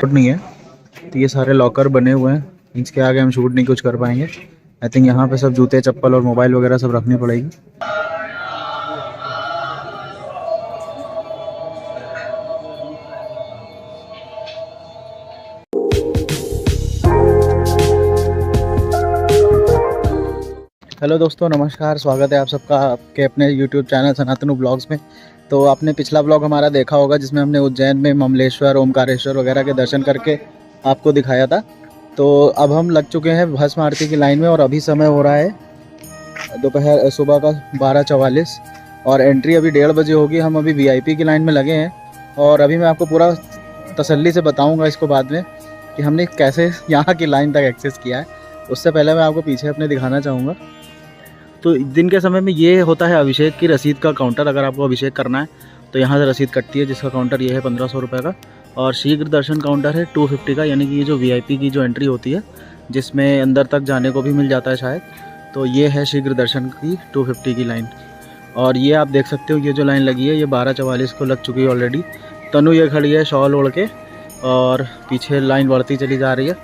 नहीं है तो ये सारे लॉकर बने हुए हैं, इसके आगे हम शूट नहीं कुछ कर पाएंगे। आई थिंक यहाँ पे सब जूते चप्पल और मोबाइल वगैरह सब रखनी पड़ेगी। हेलो दोस्तों, नमस्कार, स्वागत है आप सबका आपके अपने YouTube चैनल सनातनु ब्लॉग्स में। तो आपने पिछला ब्लॉग हमारा देखा होगा जिसमें हमने उज्जैन में ममलेश्वर, ओमकारेश्वर वगैरह के दर्शन करके आपको दिखाया था। तो अब हम लग चुके हैं भस्म आरती की लाइन में और अभी समय हो रहा है सुबह का 12:44 और एंट्री अभी 1:30 बजे होगी। हम अभी VIP की लाइन में लगे हैं और अभी मैं आपको पूरा तसल्ली से बताऊँगा इसको बाद में कि हमने कैसे यहाँ की लाइन तक एक्सेस किया है। उससे पहले मैं आपको पीछे अपने दिखाना चाहूँगा। तो दिन के समय में ये होता है अभिषेक की रसीद का काउंटर। अगर आपको अभिषेक करना है तो यहाँ से रसीद कटती है, जिसका काउंटर ये है 1500 रुपये का। और शीघ्र दर्शन काउंटर है 250 का, यानी कि ये जो VIP की जो एंट्री होती है जिसमें अंदर तक जाने को भी मिल जाता है शायद। तो ये है शीघ्र दर्शन की 250 की लाइन। और ये आप देख सकते हो, ये जो लाइन लगी है ये 12:44 को लग चुकी है ऑलरेडी। तनु ये खड़ी है शॉल ओढ़ के और पीछे लाइन बढ़ती चली जा रही है।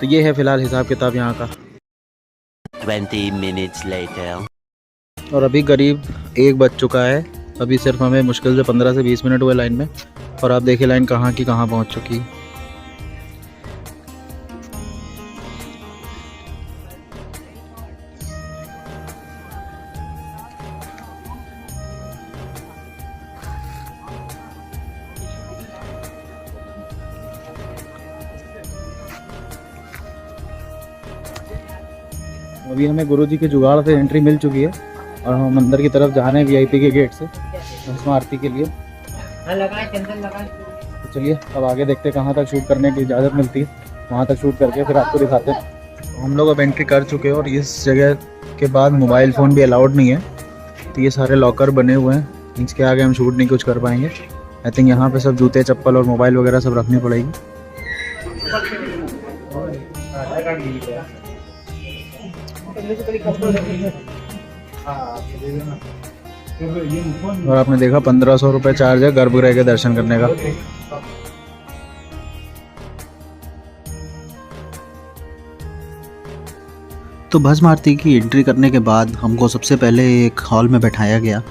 तो ये है फ़िलहाल हिसाब किताब यहाँ का। 20 minutes later. और अभी करीब 1 बज चुका है। अभी सिर्फ हमें मुश्किल से 15 से 20 मिनट हुए लाइन में और आप देखिए लाइन कहाँ की कहाँ पहुँच चुकी है। अभी हमें गुरुजी के जुगाड़ से एंट्री मिल चुकी है और हम अंदर की तरफ जा रहे हैं VIP के गेट से भस्म आरती के लिए। तो चलिए अब आगे देखते हैं कहाँ तक शूट करने की इजाज़त मिलती है, वहाँ तक शूट करके फिर आपको दिखाते हैं। हम लोग अब एंट्री कर चुके हैं और इस जगह के बाद मोबाइल फ़ोन भी अलाउड नहीं है। तो ये सारे लॉकर बने हुए हैं, इसके आगे हम शूट नहीं कुछ कर पाएंगे। आई थिंक यहाँ पे सब जूते चप्पल और मोबाइल वगैरह सब रखनी पड़ेगी। और आपने देखा 1500 रुपये चार्ज है गर्भगृह के दर्शन करने का। तो भस्म आरती की एंट्री करने के बाद हमको सबसे पहले एक हॉल में बैठाया गया,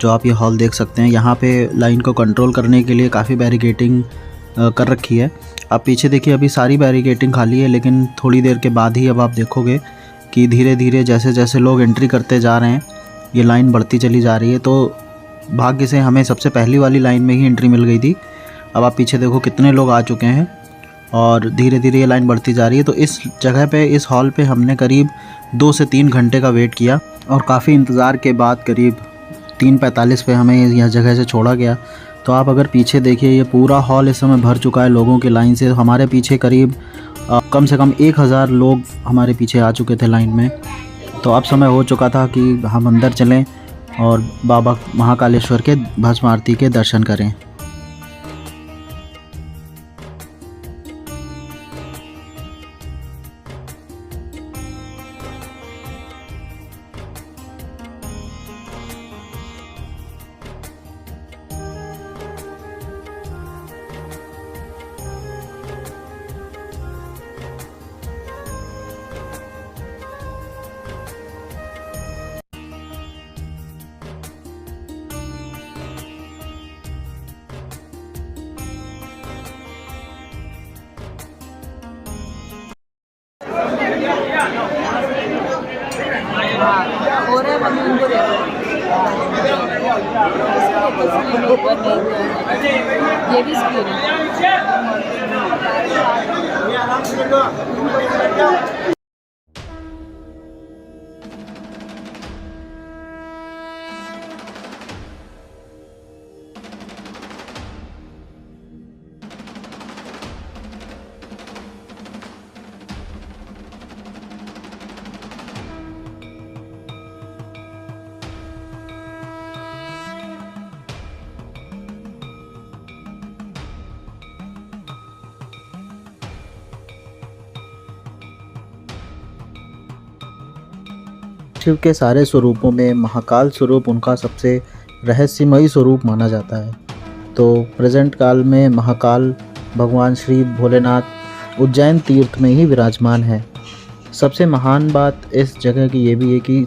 जो आप ये हॉल देख सकते हैं। यहाँ पे लाइन को कंट्रोल करने के लिए काफ़ी बैरिकेटिंग कर रखी है। आप पीछे देखिए, अभी सारी बैरिकेटिंग खाली है, लेकिन थोड़ी देर के बाद ही अब आप देखोगे कि धीरे धीरे जैसे जैसे लोग एंट्री करते जा रहे हैं ये लाइन बढ़ती चली जा रही है। तो भाग्य से हमें सबसे पहली वाली लाइन में ही एंट्री मिल गई थी। अब आप पीछे देखो कितने लोग आ चुके हैं और धीरे धीरे ये लाइन बढ़ती जा रही है। तो इस जगह पे, इस हॉल पे हमने करीब 2 से 3 घंटे का वेट किया और काफ़ी इंतज़ार के बाद करीब 3:45 पे हमें यह जगह से छोड़ा गया। तो आप अगर पीछे देखिए, ये पूरा हॉल इस समय भर चुका है लोगों की लाइन से। हमारे पीछे करीब कम से कम 1000 लोग हमारे पीछे आ चुके थे लाइन में। तो अब समय हो चुका था कि हम अंदर चलें और बाबा महाकालेश्वर के भस्म आरती के दर्शन करें। ये भी स्पीड है। शिव के सारे स्वरूपों में महाकाल स्वरूप उनका सबसे रहस्यमयी स्वरूप माना जाता है। तो प्रेजेंट काल में महाकाल भगवान श्री भोलेनाथ उज्जैन तीर्थ में ही विराजमान है। सबसे महान बात इस जगह की ये भी है कि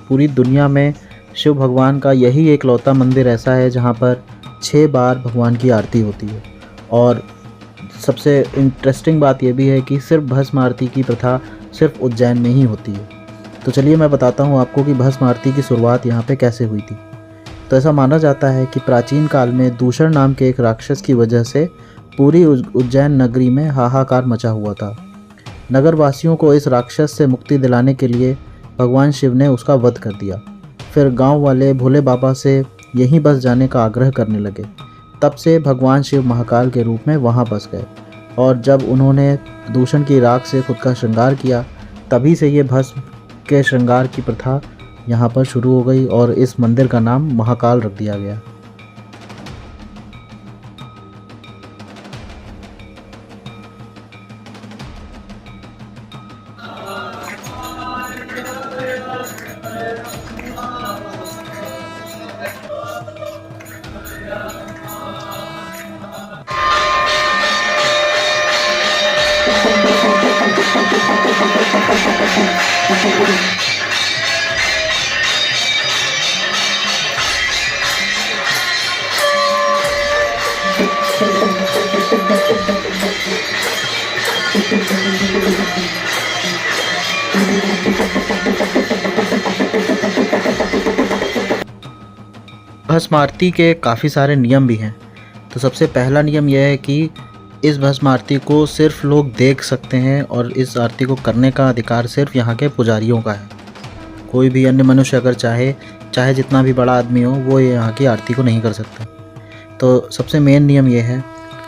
पूरी दुनिया में शिव भगवान का यही एकलौता मंदिर ऐसा है जहाँ पर 6 बार भगवान की आरती होती है। और सबसे इंटरेस्टिंग बात यह भी है कि सिर्फ भस्म आरती की प्रथा सिर्फ उज्जैन में ही होती है। तो चलिए मैं बताता हूँ आपको कि भस्म आरती की शुरुआत यहाँ पे कैसे हुई थी। तो ऐसा माना जाता है कि प्राचीन काल में दूषण नाम के एक राक्षस की वजह से पूरी उज्जैन नगरी में हाहाकार मचा हुआ था। नगरवासियों को इस राक्षस से मुक्ति दिलाने के लिए भगवान शिव ने उसका वध कर दिया। फिर गांव वाले भोले बाबा से यहीं बस जाने का आग्रह करने लगे। तब से भगवान शिव महाकाल के रूप में वहां बस गए और जब उन्होंने दूषण की राख से खुद का श्रृंगार किया तभी से ये भस्म के श्रृंगार की प्रथा यहाँ पर शुरू हो गई और इस मंदिर का नाम महाकाल रख दिया गया। भस्म आरती के काफ़ी सारे नियम भी हैं। तो सबसे पहला नियम यह है कि इस भस्म आरती को सिर्फ लोग देख सकते हैं और इस आरती को करने का अधिकार सिर्फ यहाँ के पुजारियों का है। कोई भी अन्य मनुष्य अगर चाहे जितना भी बड़ा आदमी हो वो यहाँ की आरती को नहीं कर सकता। तो सबसे मेन नियम ये है।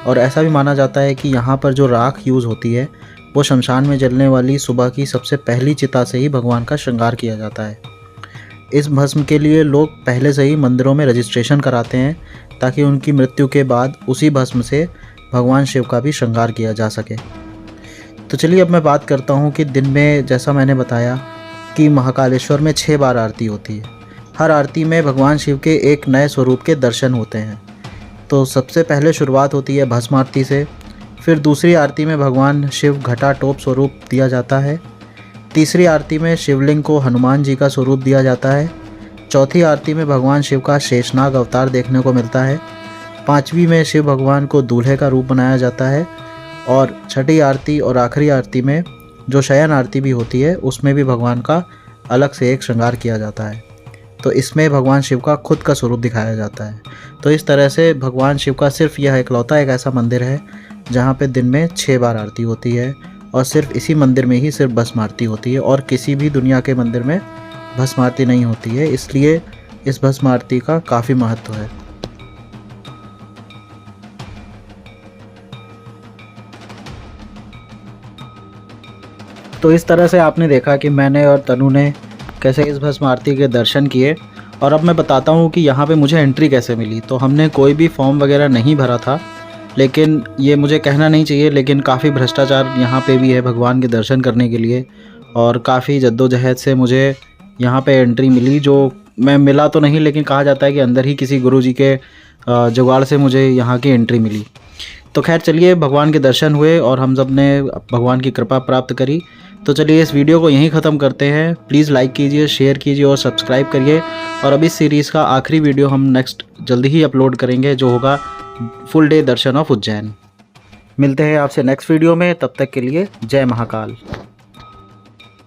और ऐसा भी माना जाता है कि यहाँ पर जो राख यूज़ होती है वो शमशान में जलने वाली सुबह की सबसे पहली चिता से ही भगवान का श्रृंगार किया जाता है। इस भस्म के लिए लोग पहले से ही मंदिरों में रजिस्ट्रेशन कराते हैं ताकि उनकी मृत्यु के बाद उसी भस्म से भगवान शिव का भी श्रृंगार किया जा सके। तो चलिए अब मैं बात करता हूँ कि दिन में जैसा मैंने बताया कि महाकालेश्वर में 6 बार आरती होती है। हर आरती में भगवान शिव के एक नए स्वरूप के दर्शन होते हैं। तो सबसे पहले शुरुआत होती है भस्म आरती से। फिर दूसरी आरती में भगवान शिव घटा टोप स्वरूप दिया जाता है। तीसरी आरती में शिवलिंग को हनुमान जी का स्वरूप दिया जाता है। चौथी आरती में भगवान शिव का शेषनाग अवतार देखने को मिलता है। 5वीं में शिव भगवान को दूल्हे का रूप बनाया जाता है। और छठी आरती और आखिरी आरती में जो शयन आरती भी होती है उसमें भी भगवान का अलग से एक श्रृंगार किया जाता है। तो इसमें भगवान शिव का खुद का स्वरूप दिखाया जाता है। तो इस तरह से भगवान शिव का सिर्फ यह एकलौता एक ऐसा मंदिर है जहाँ पे दिन में 6 बार आरती होती है और सिर्फ इसी मंदिर में ही सिर्फ भस्म आरती होती है और किसी भी दुनिया के मंदिर में भस्म आरती नहीं होती है। इसलिए इस भस्म आरती का काफ़ी महत्व है। तो इस तरह से आपने देखा कि मैंने और तनु ने कैसे इस भस्म आरती के दर्शन किए। और अब मैं बताता हूँ कि यहाँ पे मुझे एंट्री कैसे मिली। तो हमने कोई भी फॉर्म वगैरह नहीं भरा था, लेकिन ये मुझे कहना नहीं चाहिए लेकिन काफ़ी भ्रष्टाचार यहाँ पे भी है भगवान के दर्शन करने के लिए। और काफ़ी जद्दोजहद से मुझे यहाँ पे एंट्री मिली, जो मैं मिला तो नहीं लेकिन कहा जाता है कि अंदर ही किसी गुरुजी के जुगाड़ से मुझे यहाँ की एंट्री मिली। तो खैर चलिए, भगवान के दर्शन हुए और हम सब ने भगवान की कृपा प्राप्त करी। तो चलिए इस वीडियो को यहीं ख़त्म करते हैं। प्लीज़ लाइक कीजिए, शेयर कीजिए और सब्सक्राइब करिए। और अब इस सीरीज़ का आखिरी वीडियो हम नेक्स्ट जल्दी ही अपलोड करेंगे जो होगा full day Darshan of Ujjain. मिलते हैं आपसे नेक्स्ट वीडियो में, तब तक के लिए जय महाकाल।